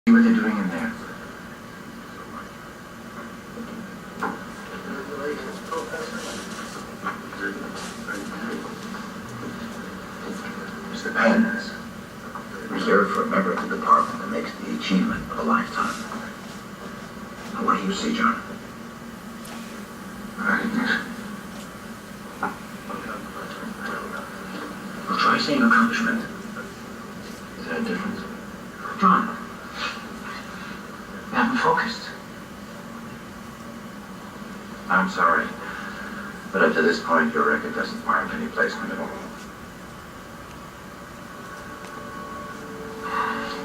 What are they doing in there? Mr. Paynes, reserved for a member of the department that makes the achievement of a lifetime. Now, what do you see, John? Recognition. Well, try saying accomplishment. Is there a difference? John, you haven't focused. I'm sorry, but up to this point, your record doesn't warrant any placement at all.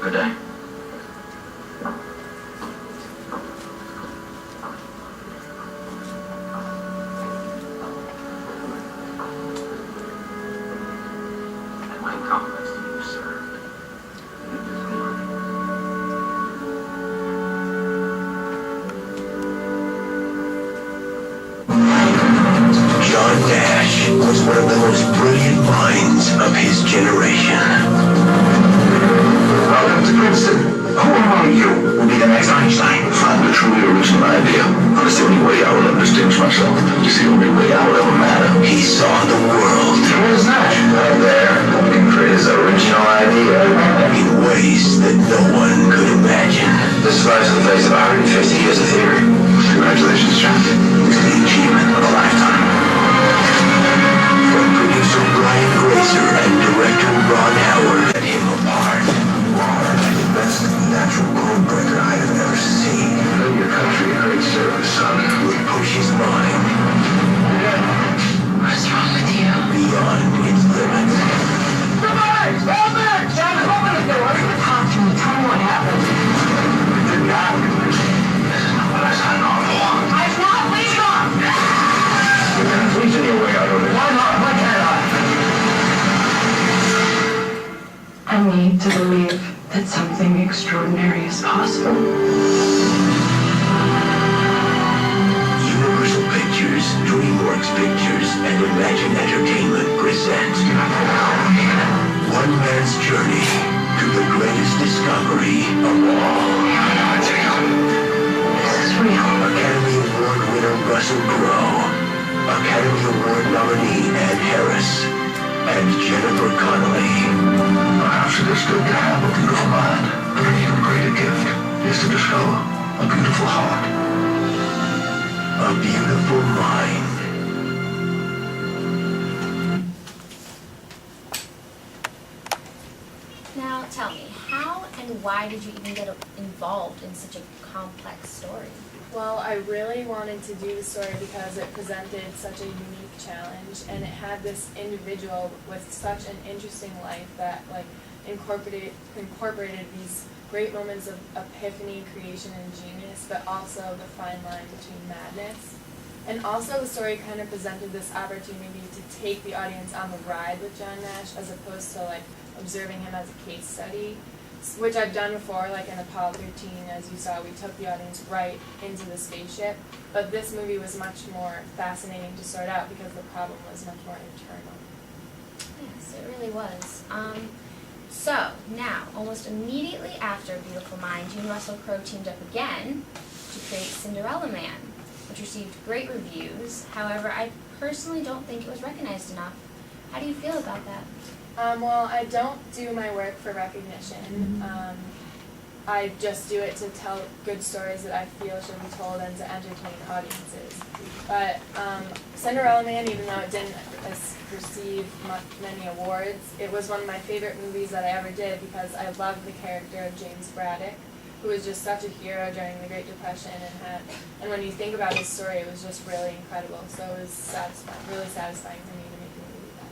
Good day. And my compliments to you, sir. John Nash was one of the most brilliant minds of his generation. Welcome to Princeton. Who among you will be the next Einstein? Find a truly original idea. That's the only way I will ever distinguish myself. It's the only way I will ever matter. He saw the world Where's Nash? Out there, he can create his original idea. in ways that no one could imagine. This flies in the face of 150 years of theory. Congratulations, John. It's the achievement of a lifetime. From producer Brian Grazer and director Ron Howard, set him apart. Ron, the best natural groundbreaker I have ever seen. Do your country a great service, son. Would push his mind What's wrong with you? beyond its limits. Somebody! Stop it! John, open the door! Talk to me. Tell me what happened. It didn't happen. This is not what I signed on for. I'm not leaving. Please, in your way out of it. Why not? Why can't I? I need to believe that something extraordinary is possible. Universal Pictures, DreamWorks Pictures, and Imagine Entertainment present one man's journey to the greatest discovery of all. This is real. Academy Award winner Russell Crowe, Academy Award nominee Ed Harris, and Jennifer Connelly. Perhaps it is good to have a beautiful mind, but an even greater gift is to discover a beautiful heart. A Beautiful Mind. Now, tell me, how and why did you even get involved in such a complex story? Well, I really wanted to do the story because it presented such a unique challenge, and it had this individual with such an interesting life that incorporated these great moments of epiphany, creation, and genius, but also the fine line between madness. And also the story kind of presented this opportunity to take the audience on the ride with John Nash as opposed to observing him as a case study, which I've done before, like in Apollo 13, as you saw, we took the audience right into the spaceship. But this movie was much more fascinating to sort out because the problem was much more internal. Yes, it really was. So, now, almost immediately after Beautiful Mind, you and Russell Crowe teamed up again to create Cinderella Man, which received great reviews. However, I personally don't think it was recognized enough. How do you feel about that? Well, I don't do my work for recognition. I just do it to tell good stories that I feel should be told and to entertain audiences. But Cinderella Man, even though it didn't receive many awards, it was one of my favorite movies that I ever did because I loved the character of James Braddock, who was just such a hero during the Great Depression, and when you think about his story, it was just really incredible. So it was really satisfying for me to make a movie about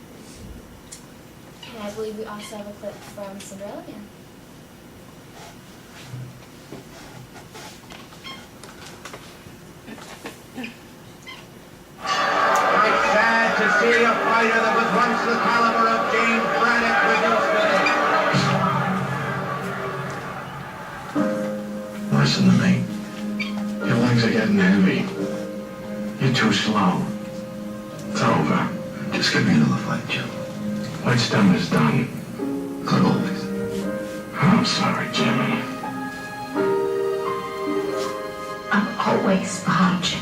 it. And I believe we also have a clip from Cinderella Man. It's sad to see a fighter that was once the caliber of James Braddock reduced today. Listen to me. Your legs are getting heavy. You're too slow. It's over. Just get me another fight, Jim. What's done is done. Not always. I'm sorry, Jimmy. I'm always behind you.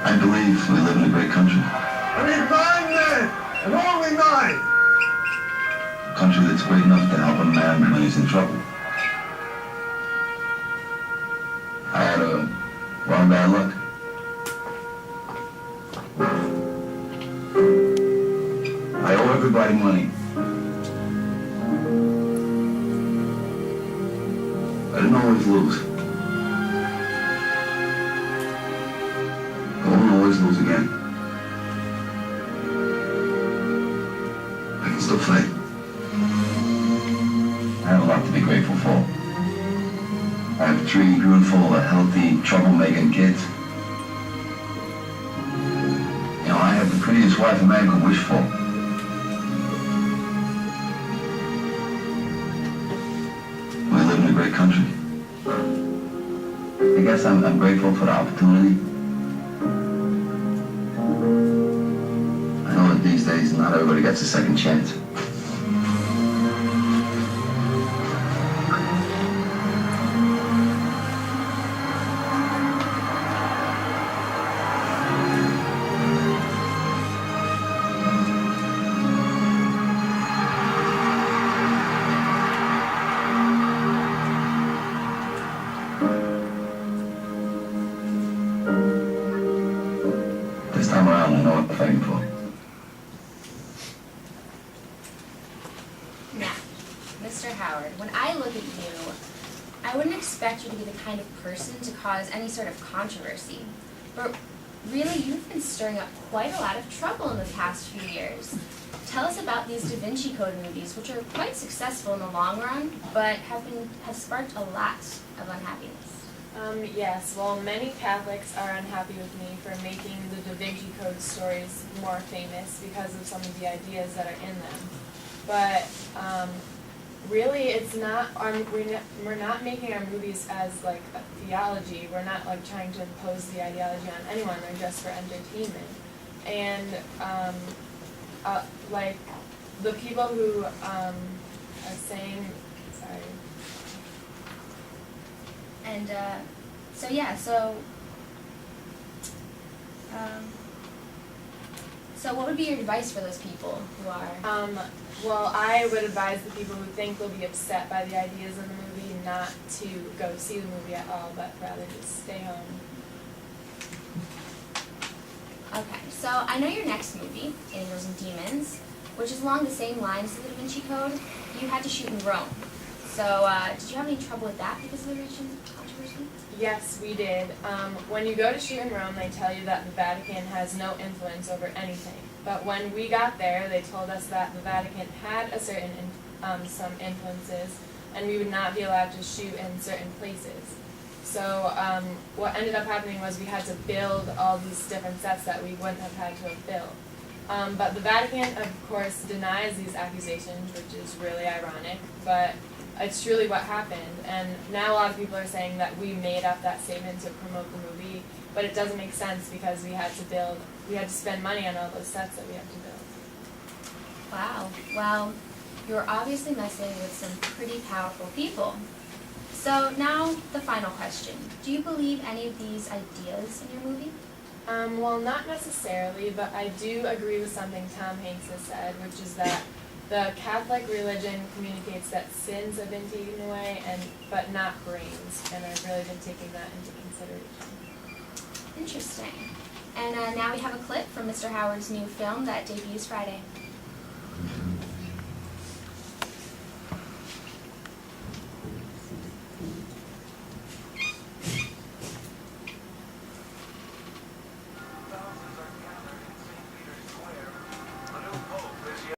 I believe we live in a great country. I need mine then, and only mine. A country that's great enough to help a man when he's in trouble. I had a lot of bad luck. I owe everybody money. I didn't always lose. I won't always lose again. I can still fight. I have a lot to be grateful for. I have a tree grown full of healthy, troublemaking kids. You know, I have the prettiest wife a man could wish for. We live in a great country. I guess I'm grateful for the opportunity. I know that these days not everybody gets a second chance. This time around, I know what I'm fighting for. Now, Mr. Howard, when I look at you, I wouldn't expect you to be the kind of person to cause any sort of controversy. But really, you've been stirring up quite a lot of trouble in the past few years. Tell us about these Da Vinci Code movies, which are quite successful in the long run, but have sparked a lot of unhappiness. Yes, well, many Catholics are unhappy with me for making the Da Vinci Code stories more famous because of some of the ideas that are in them. But really, it's not. We're not making our movies as like a theology. We're not like trying to impose the ideology on anyone. They're just for entertainment. And like the people who are saying, sorry. And so what would be your advice for those people who are? Well, I would advise the people who think they'll be upset by the ideas in the movie not to go see the movie at all, but rather just stay home. Okay, so I know your next movie, Angels and Demons, which is along the same lines as the Da Vinci Code, you had to shoot in Rome. So did you have any trouble with that because of the religion controversy? Yes, we did. When you go to shoot in Rome, they tell you that the Vatican has no influence over anything. But when we got there, they told us that the Vatican had a certain some influences, and we would not be allowed to shoot in certain places. So what ended up happening was we had to build all these different sets that we wouldn't have had to have built. But the Vatican, of course, denies these accusations, which is really ironic, but it's truly what happened. And now a lot of people are saying that we made up that statement to promote the movie, but it doesn't make sense because we had to spend money on all those sets that we have to build. Wow, well, you're obviously messing with some pretty powerful people. So now the final question. Do you believe any of these ideas in your movie? Well, not necessarily, but I do agree with something Tom Hanks has said, which is that the Catholic religion communicates that sins have been taken away, but not brains, and I've really been taking that into consideration. Interesting. And now we have a clip from Mr. Howard's new film that debuts Friday.